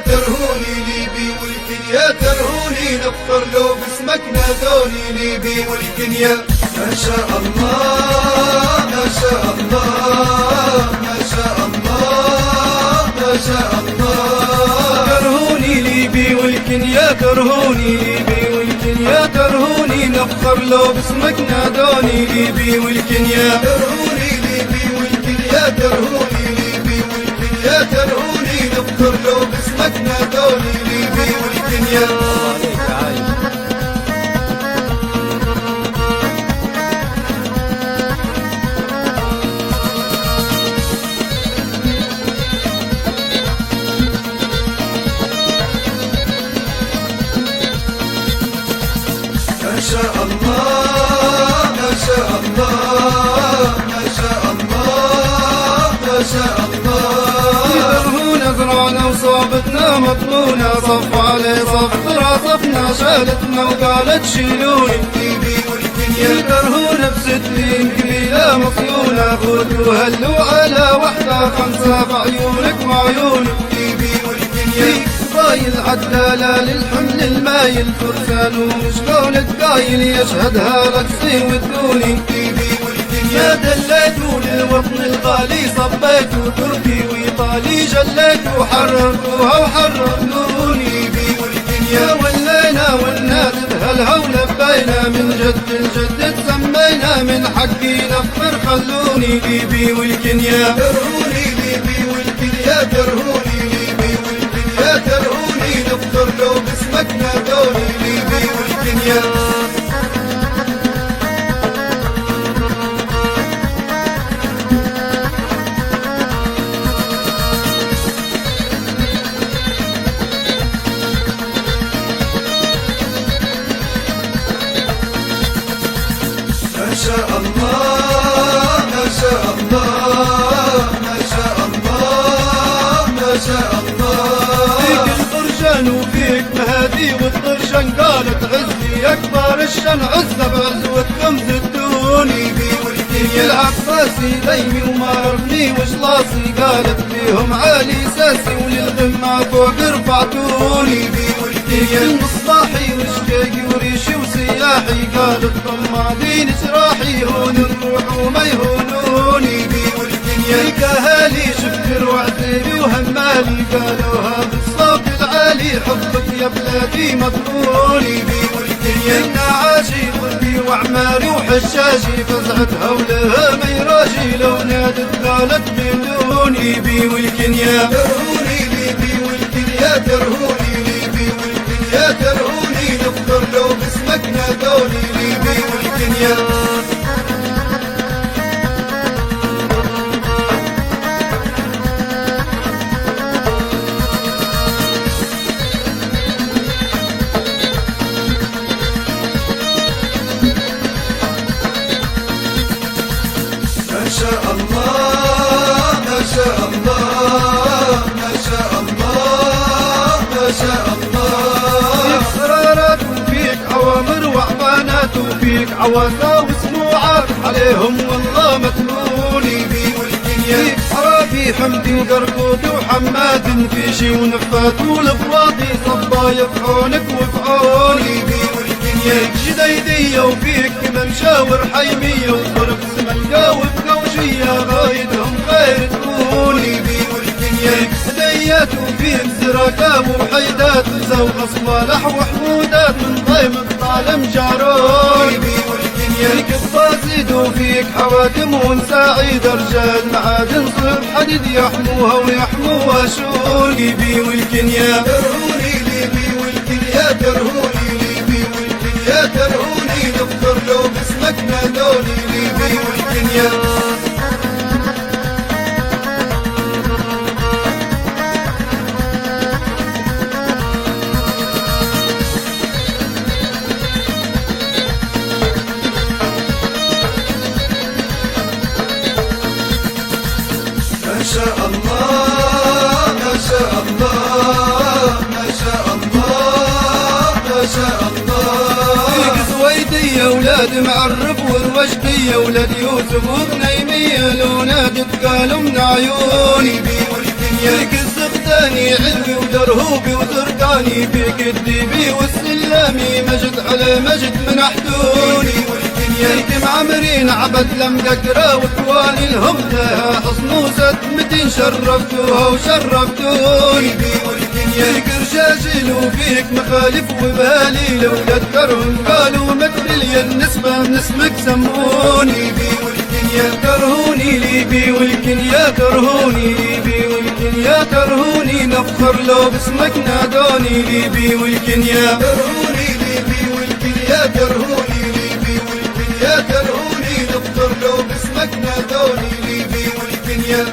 ترهوني ليبي والكنيا ترهوني نفخر لو باسمك نادوني ليبي والكنيا. ما شاء الله ما شاء الله ما شاء الله ما شاء الله. ترهوني ليبي والكنيا ترهوني ليبي والكنيا ترهوني نفخر لو باسمك نادوني ليبي والكنيا. ترهوني ليبي والكنيا ترهوني ليبي والكنيا ترهوني نفخر لو باسمك نادوني ليبي والكنيا. ما شاء الله ما شاء الله ما شاء الله ما شاء الله. يترهونا زرعنا وصابتنا مطلونا صف علي صف صفنا شالتنا وقالت شيلوني ليبي والكنيا. يترهونا بستين قبيلة مصيونة خذوا هلوا على وحدة خمسة بعيونك وعيوني ليبي والكنيا. قايل عدالة للحمل المايل فرسان وشلون القايل يشهدها رقصي والدوني ليبي والكنيا. ما دليتوا للوطن الغالي صبيتوا تركي وإيطالي جليتوا حررتوها وحررتوني ليبي والكنيا. ولينا والنادب هالهولة بينا من جد لجد تسمينا من حقي نفخر خلوني ليبي والكنيا. ترهوني ليبي والكنيا ترهوني ليبي والكنيا ترهوني نفخر لو باسمك نادوني ليبي والكنيا. ما شاء الله ما شاء الله ما شاء الله ما شاء الله. فيك الطرشان وفيك مهدي والطرشان قالت عزي أكبر الشن عزة بعزوتكم زدوني ليبي والكنيا. العباسي ديمي وما رفني وشلاصي قالت ليهم عالي ساسي وللغمة فوق رفعتوني ليبي والكنيا. المصباحي وشقيقي وريشي وسياحي قالت طماطين جراحي هون نروح وما يهونوني ليبي والكنيا. اهالي شكر وعزيري وهمالي قالوها بالصوت العالي حبك يا بلادي مطلوني ليبي والكنيا. إنا عاشي قلبي وعماري وحشاشي فزعت هولها ميراجي لو نادت قالت بدوني بي والكنيا. ترهوني ليبي والكنيا ترهوني ليبي والكنيا ترهوني نفخر لو باسمك نادوني ليبي والكنيا. ما شاء الله ما شاء الله ما شاء الله ما شاء الله. فيك قرارات وفيك أوامر وعبانات وفيك عواسة وسموعات عليهم والله متلوني ليبي والكنيا. فيك حرابي حمدي وقرقوط وحماد فيشي ونفات والفواطي صبايا بحونك وفعوني ليبي والكنيا. فيك جديدية وفيك مشاور حيمية وصرف سمنقا وفقوشية غايتهم غير تكوني ليبي والكنيا. فيك هديات وفيك زراكاب وحيدات وزوغ صوالح وحمودات من ضيم الظالم جاروني ليبي والكنيا. فيك الطازيد وفيك حوادم ونساعيد رجال معادن صلب حديد يحموها ويحموها شون ليبي والكنيا. ترهوني ليبي والكنيا ترهوني ليبي والكنيا ترهوني نفخر لو باسمك نادوني ليبي والكنيا. ما شاء الله ما شاء الله ما شاء الله ما شاء الله. فيك سويدية ولاد معرف والوجدية ولاد يوسف وغنيمية لو نادت قالوا من عيوني ليبي والكنيا. فيك السقطاني علوي درهوبي وزرقاني فيك الديبي والسلامي مجد على مجد من حدوني والكنيا معمرين عبد لم قدرة وطوالي لهم لها حصن وزد متين شرفتوها وشرفتوني والكنيا رجاجل وفيك مخالف وبالي لو قدرهم قالوا مثل النسبة من اسمك سموني والكنيا كرهوني ليبي والكنيا كرهوني ليبي والكنيا كرهوني نفخر لو باسمك نادوني ليبي والكنيا كرهوني ليبي والكنيا كرهوني ليبي والكنيا كرهوني نفخر لو باسمك نادوني ليبي والكنيا